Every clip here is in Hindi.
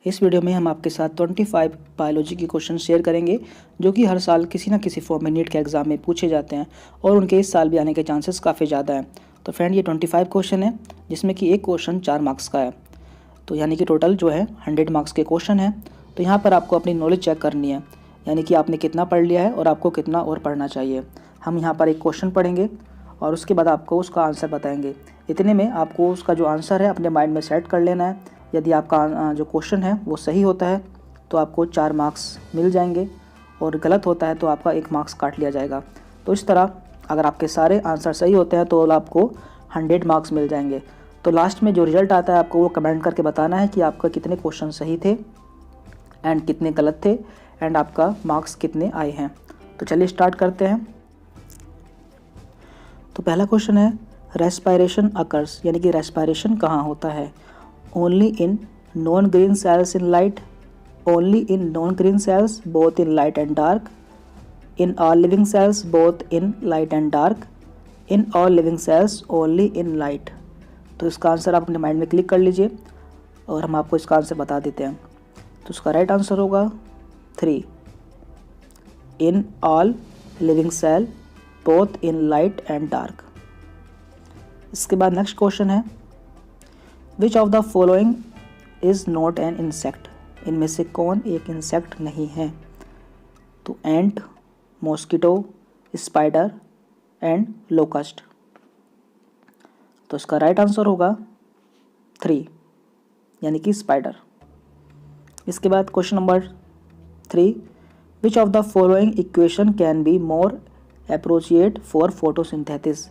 इस वीडियो में हम आपके साथ 25 बायोलॉजी के क्वेश्चन शेयर करेंगे जो कि हर साल किसी न किसी फॉर्म में नीट के एग्ज़ाम में पूछे जाते हैं और उनके इस साल भी आने के चांसेस काफ़ी ज़्यादा हैं। तो फ्रेंड ये 25 क्वेश्चन है जिसमें कि एक क्वेश्चन 4 मार्क्स का है, तो यानी कि टोटल जो है 100 मार्क्स के क्वेश्चन है। तो यहाँ पर आपको अपनी नॉलेज चेक करनी है, यानी कि आपने कितना पढ़ लिया है और आपको कितना और पढ़ना चाहिए। हम यहाँ पर एक क्वेश्चन पढ़ेंगे और उसके बाद आपको उसका आंसर बताएंगे। इतने में आपको उसका जो आंसर है अपने माइंड में सेट कर लेना है। यदि आपका जो क्वेश्चन है वो सही होता है तो आपको 4 मार्क्स मिल जाएंगे और गलत होता है तो आपका 1 मार्क्स काट लिया जाएगा। तो इस तरह अगर आपके सारे आंसर सही होते हैं तो आपको 100 मार्क्स मिल जाएंगे। तो लास्ट में जो रिजल्ट आता है आपको वो कमेंट करके बताना है कि आपका कितने क्वेश्चन सही थे एंड कितने गलत थे एंड आपका मार्क्स कितने आए हैं। तो चलिए स्टार्ट करते हैं। तो पहला क्वेश्चन है रेस्पायरेशन अकर्स, यानी कि रेस्पायरेशन कहाँ होता है। Only in non green cells in light, only in non green cells both in light and dark, in all living cells both in light and dark, in all living cells only in light. तो इसका आंसर आप अपने माइंड में क्लिक कर लीजिए और हम आपको इसका आंसर बता देते हैं। तो इसका राइट आंसर होगा 3, in all living cell both in light and dark. इसके बाद नेक्स्ट क्वेश्चन है which of the following is not an insect, इनमें से कौन एक इंसेक्ट नहीं है। तो ant, mosquito, spider and locust. तो इसका राइट आंसर होगा 3, यानी कि स्पाइडर। इसके बाद question number 3 which of the following equation can be more appropriate for photosynthesis,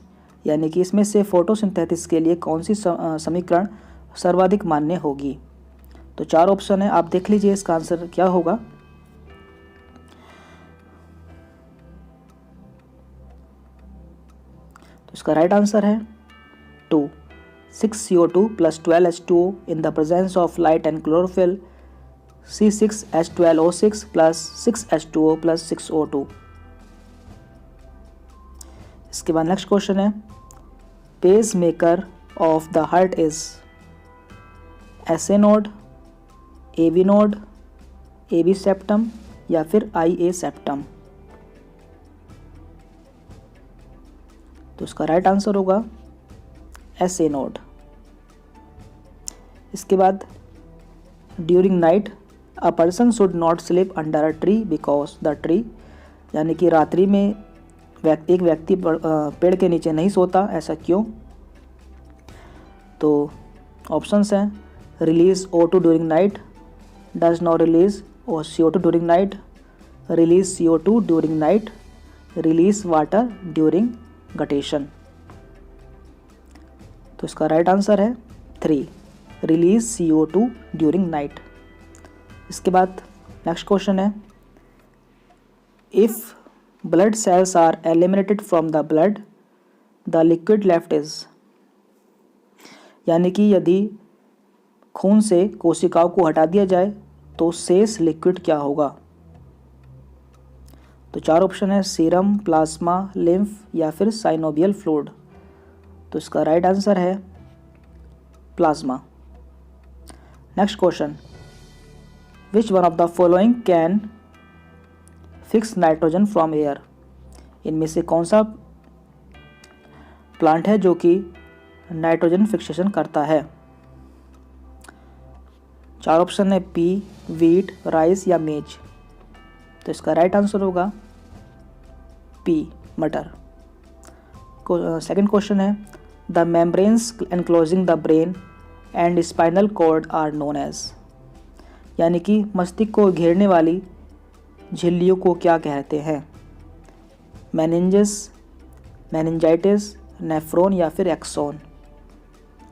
यानी कि इसमें से फोटोसिंथेसिस के लिए कौन सी समीकरण सर्वाधिक मान्य होगी। तो 4 ऑप्शन है, आप देख लीजिए इसका आंसर क्या होगा। तो इसका राइट आंसर है 2, 6CO2 + 12H2O in the presence of light and chlorophyll, C6H12O6 + 6H2O + 6O2। इसके बाद नेक्स्ट क्वेश्चन है pacemaker of the heart is SA node, AV node, AB septum या फिर IA सेप्टम। तो इसका राइट आंसर होगा SA नोड। इसके बाद during night a person should not sleep under a tree because the tree, यानी कि रात्रि में एक व्यक्ति पेड़ के नीचे नहीं सोता, ऐसा क्यों। तो ऑप्शंस हैं release O2 during night, does not release CO2 during night, release CO2 during night, release water during guttation. तो इसका राइट आंसर है 3, रिलीज CO2 ड्यूरिंग नाइट। इसके बाद नेक्स्ट क्वेश्चन है if blood cells are eliminated from the blood, the liquid left is, यानी कि यदि खून से कोशिकाओं को हटा दिया जाए तो शेष लिक्विड क्या होगा। तो 4 ऑप्शन है सीरम, प्लाज्मा, लिम्फ या फिर साइनोवियल फ्लूइड। तो इसका राइट आंसर है plasma. Next question which one of the following can fix nitrogen from air, इनमें से कौन सा प्लांट है जो कि नाइट्रोजन फिक्सेशन करता है। 4 ऑप्शन है पी, वीट, राइस या मेज। तो इसका राइट आंसर होगा पी, मटर। सेकंड क्वेश्चन है the membranes enclosing the brain and spinal cord are known as, यानी कि मस्तिष्क को घेरने वाली झिल्लियों को क्या कहते हैं। मेनिंजेस, मेनिंजाइटिस, नेफ्रॉन या फिर एक्सोन।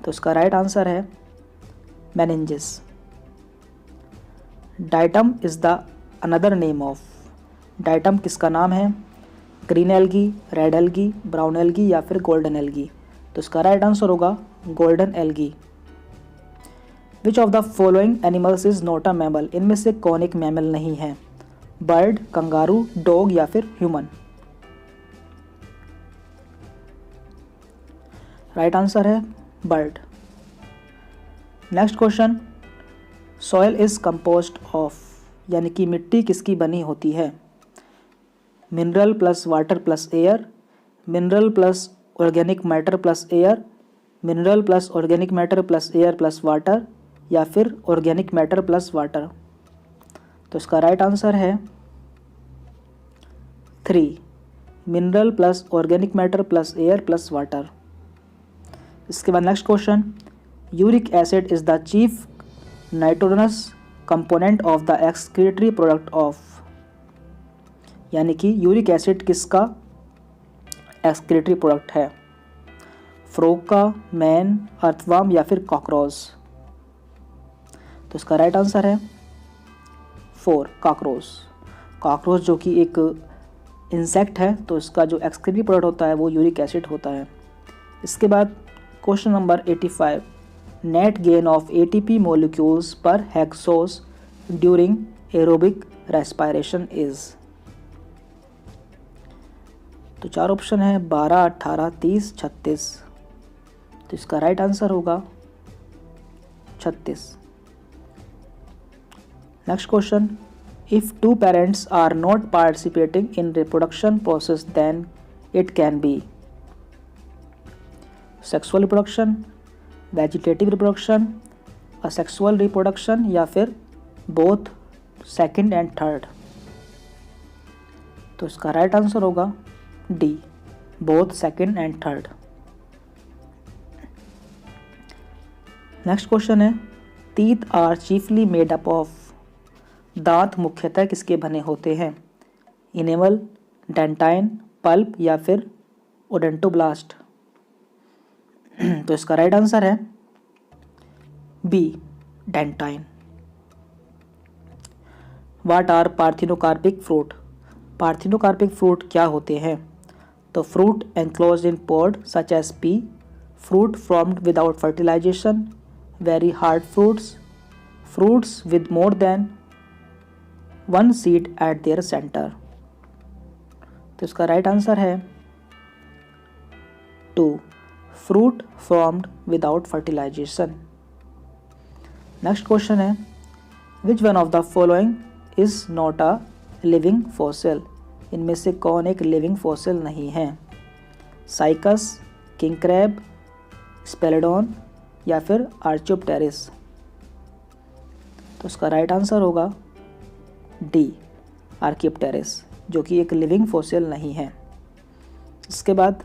तो इसका राइट आंसर है meninges. Diatom is the another name of, diatom किसका नाम है। Green algae, red algae, brown algae या फिर गोल्डन एल्गी। तो इसका राइट आंसर होगा golden algae. Which of the following animals is not a mammal, इनमें से कौन एक मैमल नहीं है। बर्ड, कंगारू, डॉग या फिर ह्यूमन। राइट आंसर है bird. Next question soil is compost of, यानी कि मिट्टी किसकी बनी होती है? Mineral plus water plus air, mineral plus organic matter plus air, mineral plus organic matter plus air plus water, या फिर ऑर्गेनिक मैटर प्लस वाटर। तो इसका राइट आंसर है 3, mineral plus organic matter plus air plus water. इसके बाद next question, uric acid is the chief nitrogenous component of the excretory product of, यानी कि यूरिक एसिड किसका एक्सक्रीटरी प्रोडक्ट है? फ्रॉग का, मैन, अर्थवर्म या फिर कॉकरोच। तो इसका राइट आंसर है 4, कॉकरोच। कॉकरोच जो कि एक इंसेक्ट है, तो इसका जो एक्सक्रीटरी प्रोडक्ट होता है वो यूरिक एसिड होता है। इसके बाद question number 85, net gain of ATP molecules per hexose during aerobic respiration is. तो 4 ऑप्शन है 12, 18, 30, 36। तो इसका राइट आंसर होगा 36। Next question, if 2 parents are not participating in reproduction process then it can be sexual reproduction, vegetative reproduction, asexual reproduction, या फिर बोथ सेकंड एंड थर्ड। तो इसका राइट आंसर होगा D, both second and third. Next question है, teeth are chiefly made up of, दांत मुख्यतः किसके बने होते हैं? इनेमल, डेंटाइन, पल्प या फिर ओडेंटोब्लास्ट। तो इसका राइट आंसर है B, dentine. What are parthenocarpic fruit, parthenocarpic fruit क्या होते हैं? तो fruit enclosed in pod such as pea, fruit formed without fertilization, very hard fruits, fruits with more than 1 seed at their centre. तो इसका राइट आंसर है 2, fruit formed without fertilization. Next question है, which one of the following is not a living fossil, इनमें से कौन एक लिविंग फॉसिल नहीं है? साइकस, किंग क्रैब, स्पेलेडोन या फिर आर्चियोप्टेरिस। तो इसका राइट आंसर होगा डी, आर्चियोप्टेरिस, जो कि एक लिविंग फॉसिल नहीं है। इसके बाद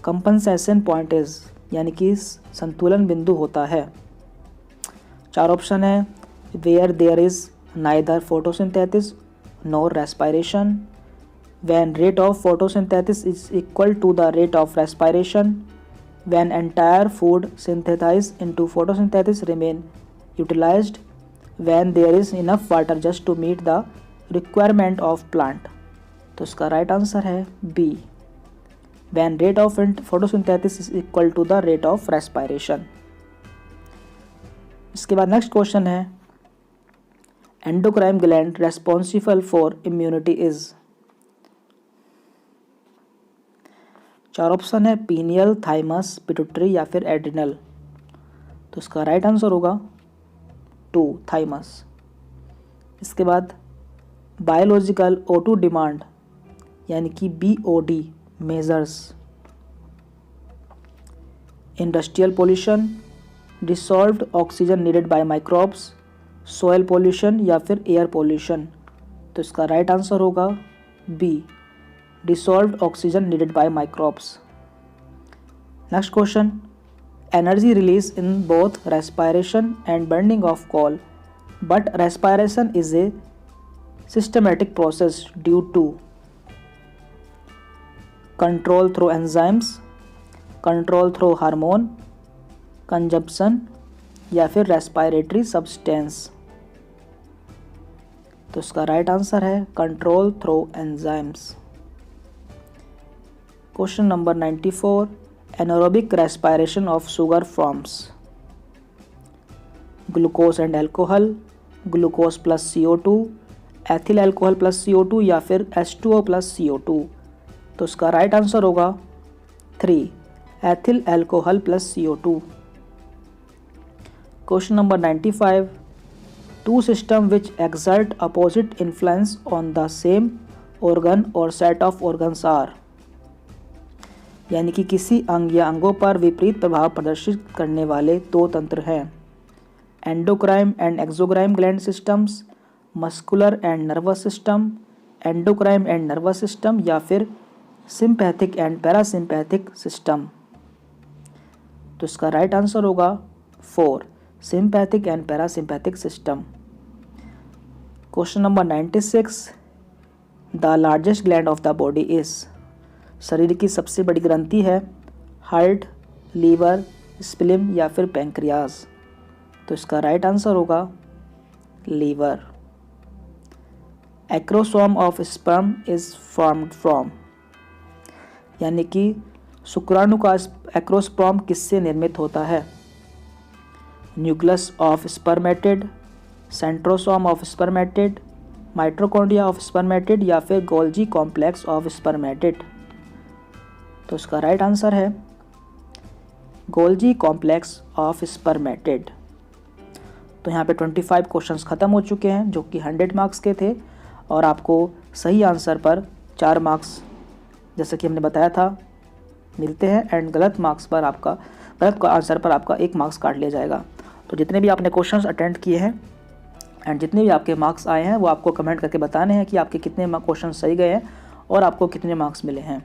कंपनसेशन पॉइंट इज, यानी कि संतुलन बिंदु होता है। 4 ऑप्शन है, where there is neither photosynthesis nor respiration, when rate of photosynthesis is equal to the rate of respiration, when entire food synthesized into photosynthesis remain utilized, when there is enough water just to meet the requirement of plant. तो इसका राइट आंसर है B, when rate of photosynthesis is equal to the rate of respiration। इसके बाद नेक्स्ट क्वेश्चन है, endocrine gland responsible for immunity is. 4 option है, पीनियल, थाइमस, पिट्यूटरी या फिर एड्रिनल। तो इसका राइट आंसर होगा 2, थाइमस। इसके बाद बायोलॉजिकल O2 डिमांड, यानी कि BOD measures industrial pollution, dissolved oxygen needed by microbes, soil pollution या फिर एयर पोल्यूशन। तो इसका राइट आंसर होगा B, dissolved oxygen needed by microbes. Next question, energy release in both respiration and burning of coal, but respiration is a systematic process due to control through enzymes, control through hormone, consumption या फिर रेस्पिरेटरी सब्सटेंस। तो इसका राइट आंसर है control through enzymes. Question number 94, anaerobic respiration of sugar forms glucose and alcohol, glucose plus CO2, ethyl alcohol plus CO2 या फिर H2O प्लस CO2। तो इसका राइट आंसर होगा 3, ethyl alcohol plus CO2। Question number 95, two system which exert opposite influence on the same organ or set of organs are, यानी कि किसी अंग या अंगों पर विपरीत प्रभाव प्रदर्शित करने वाले दो तंत्र हैं। Endocrine and exocrine gland systems, muscular and nervous system, endocrine and nervous system, या फिर सिंपैथिक एंड पैरासिम्पैथिक सिस्टम। तो इसका राइट आंसर होगा 4, sympathetic and parasympathetic system. Question number 96, the largest gland of the body is, शरीर की सबसे बड़ी ग्रंथि है हार्ट, लीवर, स्प्लीन या फिर पैंक्रियाज। तो इसका राइट आंसर होगा liver. Acrosome of sperm is formed from, यानी कि शुक्राणु का एक्रोस्पर्म किससे निर्मित होता है? Nucleus of spermatid, centrosome of spermatid, mitochondria of spermatid या फिर गोल्जी कॉम्प्लेक्स ऑफ स्पर्मेटिड। तो इसका राइट आंसर है गोल्जी कॉम्प्लेक्स ऑफ स्पर्मेटिड। तो यहाँ पे 25 क्वेश्चंस ख़त्म हो चुके हैं जो कि 100 मार्क्स के थे, और आपको सही आंसर पर 4 मार्क्स जैसा कि हमने बताया था मिलते हैं, एंड गलत आंसर पर आपका 1 मार्क्स काट लिया जाएगा। तो जितने भी आपने क्वेश्चंस अटेंड किए हैं एंड जितने भी आपके मार्क्स आए हैं वो आपको कमेंट करके बताने हैं कि आपके कितने क्वेश्चन सही गए हैं और आपको कितने मार्क्स मिले हैं।